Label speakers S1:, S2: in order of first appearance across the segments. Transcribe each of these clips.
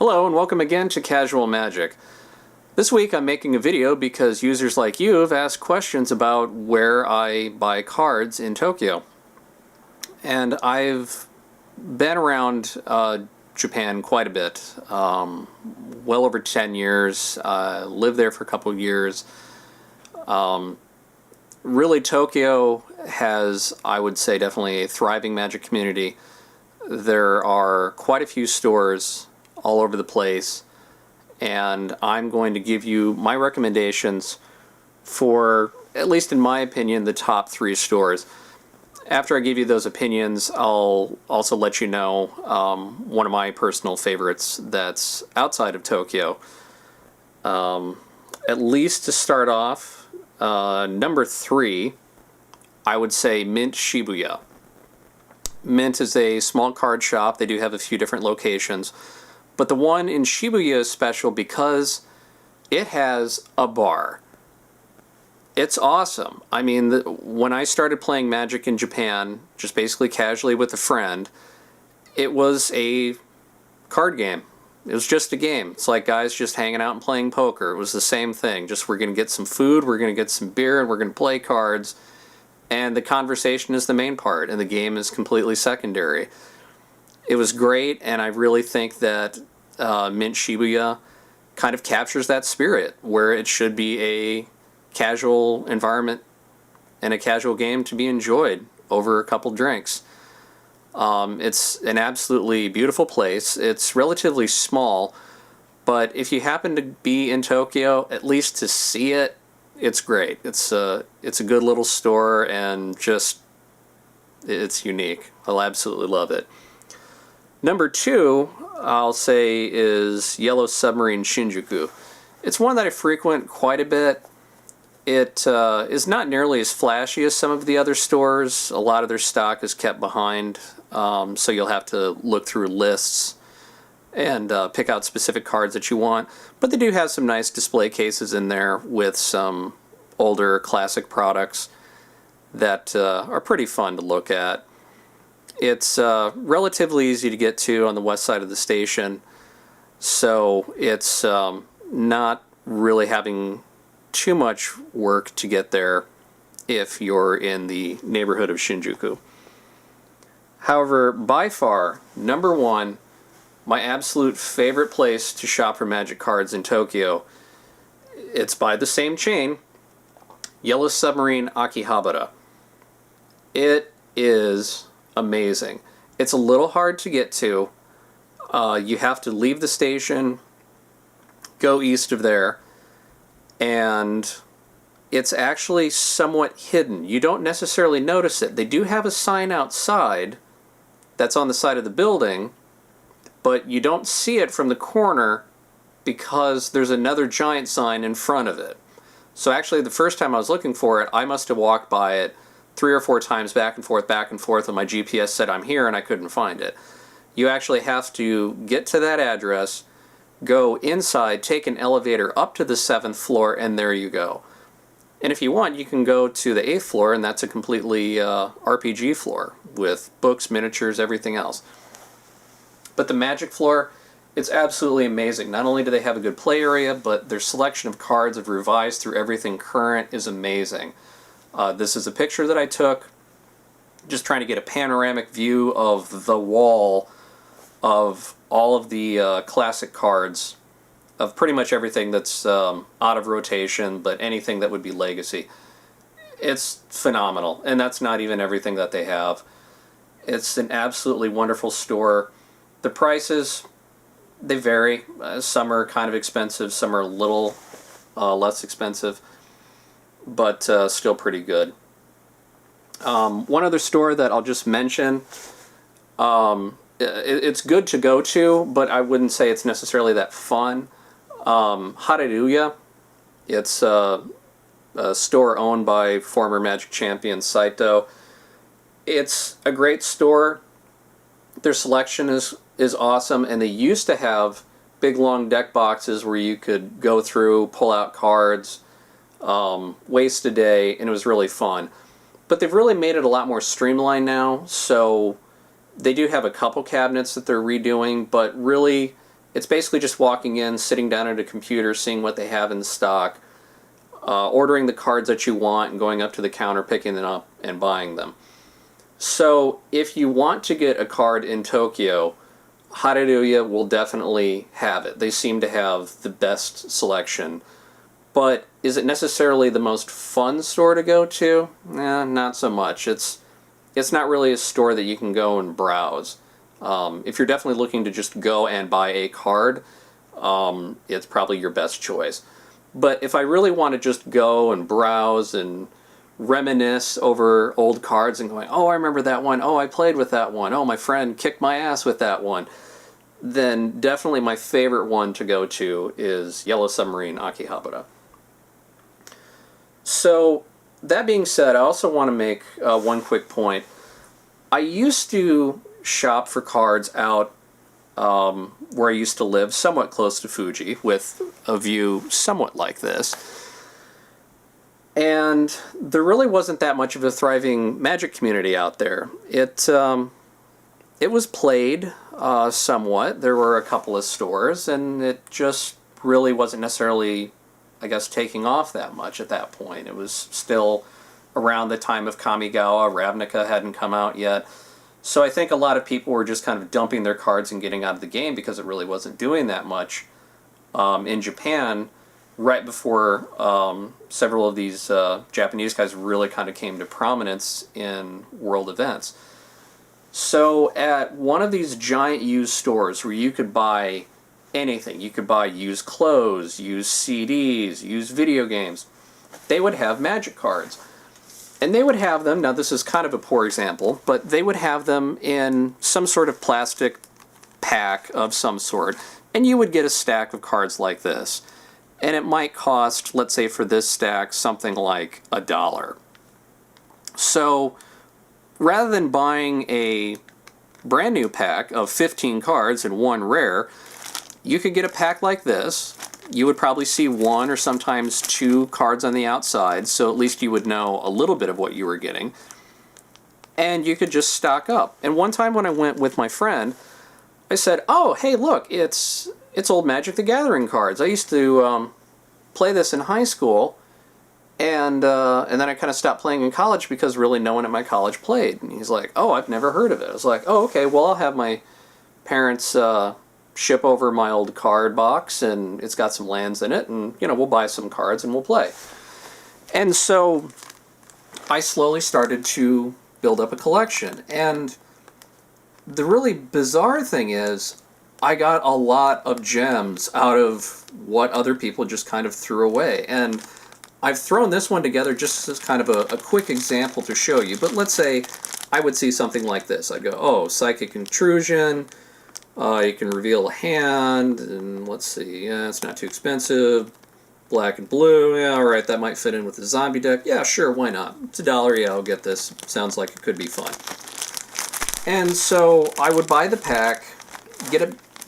S1: Hello and welcome again to Casual Magic. This week I'm making a video because users like you have asked questions about where I buy cards in Tokyo. And I've been around Japan quite a bit, well over 10 years, lived there for a couple of years. Really, Tokyo has, I would say, definitely a thriving Magic community. There are quite a few stores all over the place, and I'm going to give you my recommendations for, at least in my opinion, the top 3 stores. After I give you those opinions, I'll also let you know one of my personal favorites that's outside of Tokyo. At least to start off, number 3, I would say Mint Shibuya. Mint is a small card shop. They do have a few different locations. But the one in Shibuya is special because it has a bar. It's awesome. I mean, when I started playing Magic in Japan, just basically casually with a friend, it was a card game. It was just a game. It's like guys just hanging out and playing poker. It was the same thing. Just we're going to get some food, we're going to get some beer, and we're going to play cards. And the conversation is the main part, and the game is completely secondary. It was great, and I really think that Mint Shibuya kind of captures that spirit, where it should be a casual environment and a casual game to be enjoyed over a couple drinks. It's an absolutely beautiful place. It's relatively small, but if you happen to be in Tokyo, at least to see it, it's great. It's a good little store, and just it's unique. I'll absolutely love it. Number 2, I'll say, is Yellow Submarine Shinjuku. It's one that I frequent quite a bit. It is not nearly as flashy as some of the other stores. A lot of their stock is kept behind, so you'll have to look through lists and pick out specific cards that you want. But they do have some nice display cases in there with some older classic products that are pretty fun to look at. It's relatively easy to get to on the west side of the station, so it's not really having too much work to get there if you're in the neighborhood of Shinjuku. However, by far, number 1, my absolute favorite place to shop for Magic cards in Tokyo, it's by the same chain, Yellow Submarine Akihabara. It is amazing. It's a little hard to get to. You have to leave the station, go east of there, and it's actually somewhat hidden. You don't necessarily notice it. They do have a sign outside that's on the side of the building, but you don't see it from the corner because there's another giant sign in front of it. So actually, the first time I was looking for it, I must have walked by it 3 or 4 times back and forth, and my GPS said I'm here and I couldn't find it. You actually have to get to that address, go inside, take an elevator up to the 7th floor, and there you go. And if you want, you can go to the 8th floor, and that's a completely RPG floor with books, miniatures, everything else. But the Magic floor, it's absolutely amazing. Not only do they have a good play area, but their selection of cards of revised through everything current is amazing. This is a picture that I took just trying to get a panoramic view of the wall of all of the classic cards of pretty much everything that's out of rotation, but anything that would be legacy. It's phenomenal, and that's not even everything that they have. It's an absolutely wonderful store. The prices, they vary. Some are kind of expensive, some are a little less expensive, but still pretty good. One other store that I'll just mention, it's good to go to, but I wouldn't say it's necessarily that fun. Hallelujah. It's a store owned by former Magic champion Saito. It's a great store. Their selection is awesome, and they used to have big long deck boxes where you could go through, pull out cards, waste a day, and it was really fun. But they've really made it a lot more streamlined now, so they do have a couple cabinets that they're redoing, but really It's basically just walking in, sitting down at a computer, seeing what they have in stock, ordering the cards that you want, and going up to the counter, picking them up, and buying them. So if you want to get a card in Tokyo, Hararuya will definitely have it. They seem to have the best selection. But is it necessarily the most fun store to go to? Not so much. It's not really a store that you can go and browse. If you're definitely looking to just go and buy a card, it's probably your best choice. But if I really want to just go and browse and reminisce over old cards and going, oh, I remember that one, oh, I played with that one, oh, my friend kicked my ass with that one, then definitely my favorite one to go to is Yellow Submarine Akihabara. So, that being said, I also want to make one quick point. I used to shop for cards out where I used to live, somewhat close to Fuji, with a view somewhat like this. And there really wasn't that much of a thriving Magic community out there. It was played somewhat. There were a couple of stores, and it just really wasn't necessarily, I guess, taking off that much at that point. It was still around the time of Kamigawa. Ravnica hadn't come out yet. So I think a lot of people were just kind of dumping their cards and getting out of the game because it really wasn't doing that much in Japan right before several of these Japanese guys really kind of came to prominence in world events. So at one of these giant used stores where you could buy anything, you could buy used clothes, used CDs, used video games, they would have Magic cards. And they would have them, now this is kind of a poor example, but they would have them in some sort of plastic pack of some sort, and you would get a stack of cards like this. And it might cost, let's say for this stack, something like $1. So, rather than buying a brand new pack of 15 cards and one rare, you could get a pack like this. You would probably see one or sometimes two cards on the outside, so at least you would know a little bit of what you were getting. And you could just stock up. And one time when I went with my friend, I said, oh, hey, look, it's old Magic the Gathering cards. I used to play this in high school, and then I kind of stopped playing in college because really no one at my college played. And he's like, oh, I've never heard of it. I was like, oh, okay, well, I'll have my parents ship over my old card box, and it's got some lands in it, and, you know, we'll buy some cards and we'll play. And so I slowly started to build up a collection. And the really bizarre thing is, I got a lot of gems out of what other people just kind of threw away. And I've thrown this one together just as kind of a quick example to show you. But let's say I would see something like this. I'd go, oh, Psychic Intrusion. You can reveal a hand, and let's see, yeah, it's not too expensive. Black and blue, yeah, alright, that might fit in with the zombie deck. Yeah, sure, why not? It's $1, yeah, I'll get this. Sounds like it could be fun. And so I would buy the pack,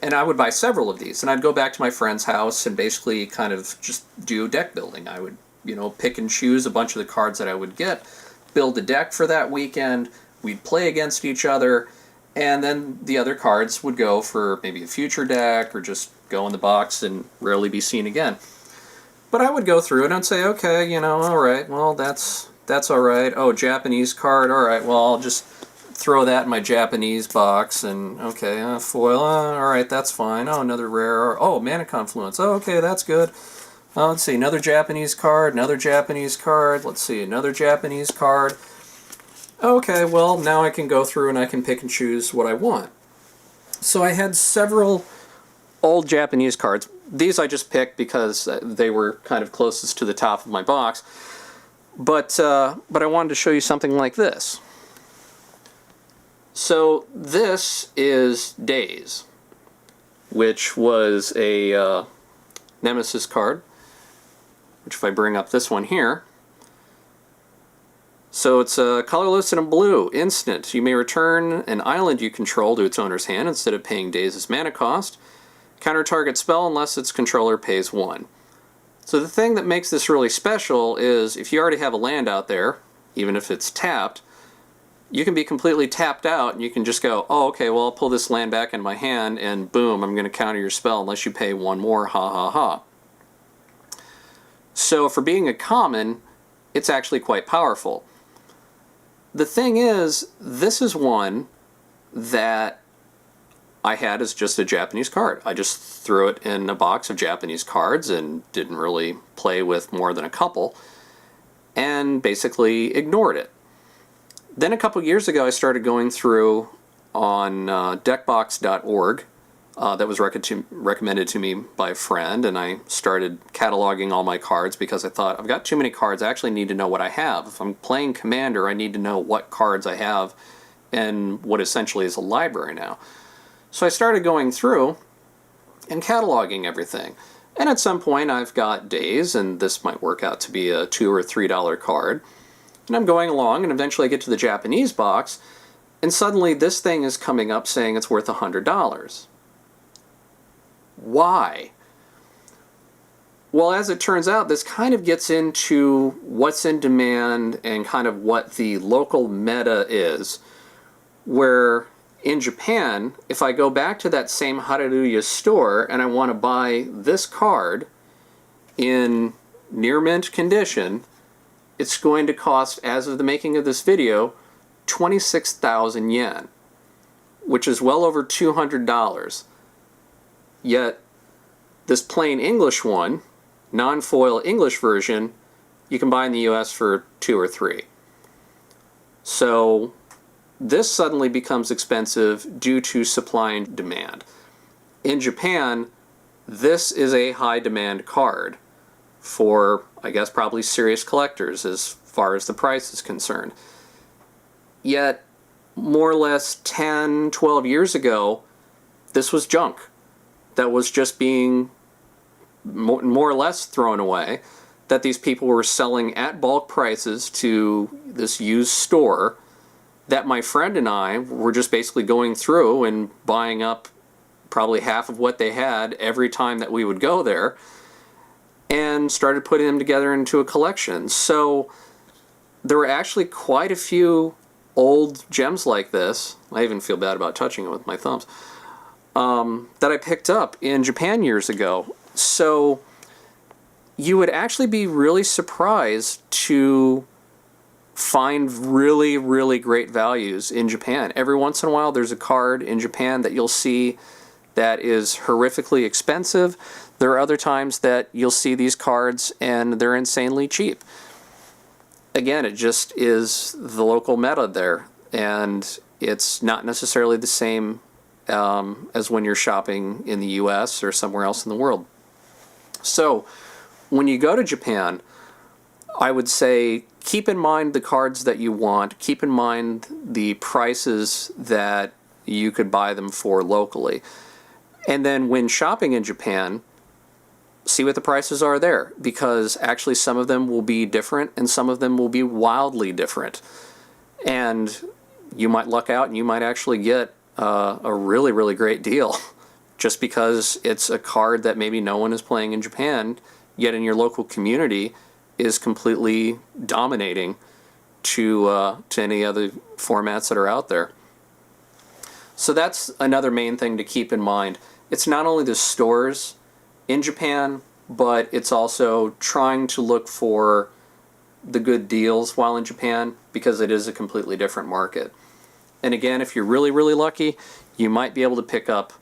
S1: and I would buy several of these, and I'd go back to my friend's house and basically kind of just do deck building. I would, you know, pick and choose a bunch of the cards that I would get, build a deck for that weekend, we'd play against each other, and then the other cards would go for maybe a future deck or just go in the box and rarely be seen again. But I would go through it and say, okay, you know, alright, well, that's alright. Oh, Japanese card, alright, well, I'll just throw that in my Japanese box, and okay, foil, alright, that's fine. Oh, another rare, oh, Mana Confluence, oh, okay, that's good. Let's see, another Japanese card, let's see, another Japanese card. Okay, well, now I can go through and I can pick and choose what I want. So I had several old Japanese cards. These I just picked because they were kind of closest to the top of my box. But I wanted to show you something like this. So this is Days, which was a Nemesis card, which if I bring up this one here, so it's a colorless and a blue. Instant. You may return an island you control to its owner's hand instead of paying Days' mana cost. Counter target spell unless its controller pays 1. So the thing that makes this really special is if you already have a land out there, even if it's tapped, you can be completely tapped out and you can just go, oh, okay, well, I'll pull this land back in my hand and boom, I'm going to counter your spell unless you pay one more, ha ha ha. So for being a common, it's actually quite powerful. The thing is, this is one that I had as just a Japanese card. I just threw it in a box of Japanese cards and didn't really play with more than a couple and basically ignored it. Then a couple years ago I started going through on deckbox.org that was recommended to me by a friend, and I started cataloging all my cards because I thought, I've got too many cards, I actually need to know what I have. If I'm playing Commander, I need to know what cards I have and what essentially is a library now. So I started going through and cataloging everything. And at some point I've got days, and this might work out to be a $2 or $3 card, and I'm going along and eventually I get to the Japanese box and suddenly this thing is coming up saying it's worth $100. Why? Well, as it turns out, this kind of gets into what's in demand and kind of what the local meta is, where in Japan, if I go back to that same Hallelujah store and I want to buy this card in near mint condition, it's going to cost, as of the making of this video, 26,000 yen, which is well over $200. Yet, this plain English one, non-foil English version, you can buy in the US for $2 or $3. So, this suddenly becomes expensive due to supply and demand. In Japan, this is a high demand card for, I guess, probably serious collectors as far as the price is concerned. Yet, more or less 10, 12 years ago, this was junk that was just being more or less thrown away, that these people were selling at bulk prices to this used store that my friend and I were just basically going through and buying up probably half of what they had every time that we would go there and started putting them together into a collection. So there were actually quite a few old gems like this, I even feel bad about touching it with my thumbs, that I picked up in Japan years ago. So you would actually be really surprised to find really, really great values in Japan. Every once in a while there's a card in Japan that you'll see that is horrifically expensive. There are other times that you'll see these cards and they're insanely cheap. Again, it just is the local meta there, and it's not necessarily the same as when you're shopping in the US or somewhere else in the world. So when you go to Japan, I would say keep in mind the cards that you want, keep in mind the prices that you could buy them for locally. And then when shopping in Japan, see what the prices are there, because actually some of them will be different and some of them will be wildly different. And you might luck out and you might actually get a really, really great deal just because it's a card that maybe no one is playing in Japan, yet in your local community is completely dominating to any other formats that are out there. So that's another main thing to keep in mind. It's not only the stores in Japan, but it's also trying to look for the good deals while in Japan, because it is a completely different market. And again, if you're really, really lucky, you might be able to pick up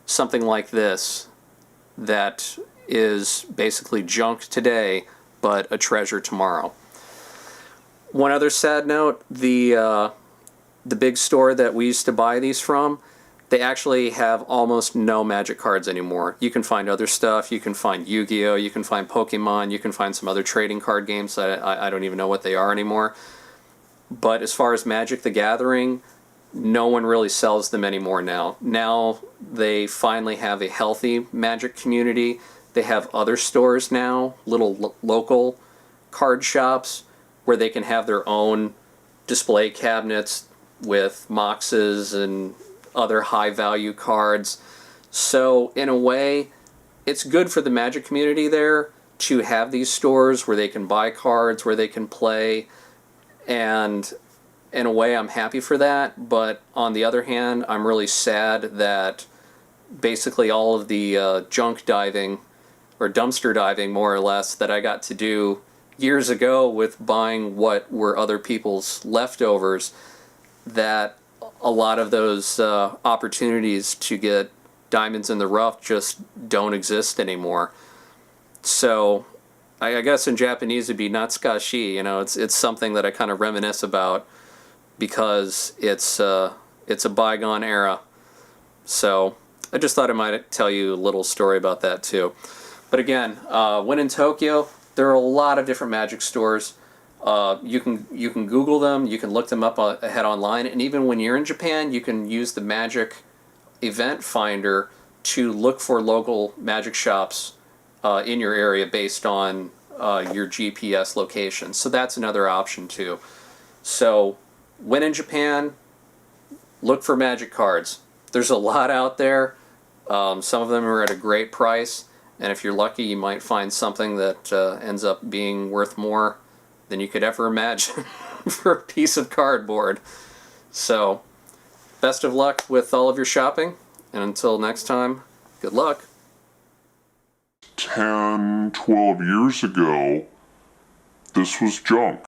S1: something like this that is basically junk today, but a treasure tomorrow. One other sad note, the big store that we used to buy these from, they actually have almost no Magic cards anymore. You can find other stuff, you can find Yu-Gi-Oh!, you can find Pokemon, you can find some other trading card games that I don't even know what they are anymore. But as far as Magic the Gathering, no one really sells them anymore now. Now they finally have a healthy Magic community. They have other stores now, little local card shops, where they can have their own display cabinets with Moxes and other high value cards. So in a way, it's good for the Magic community there to have these stores where they can buy cards, where they can play, and in a way, I'm happy for that, but on the other hand, I'm really sad that basically all of the junk diving, or dumpster diving more or less, that I got to do years ago with buying what were other people's leftovers, that a lot of those opportunities to get diamonds in the rough just don't exist anymore. So I guess in Japanese it'd be natsukashi. You know, it's something that I kind of reminisce about because it's a bygone era. So I just thought I might tell you a little story about that too. But again, when in Tokyo, there are a lot of different magic stores. You can Google them, you can look them up ahead online, and even when you're in Japan, you can use the Magic Event Finder to look for local magic shops in your area based on your GPS location. So that's another option too. So when in Japan, look for magic cards. There's a lot out there. Some of them are at a great price, and if you're lucky, you might find something that ends up being worth more than you could ever imagine for a piece of cardboard. So, best of luck with all of your shopping, and until next time, good luck.
S2: 10, 12 years ago, this was junk.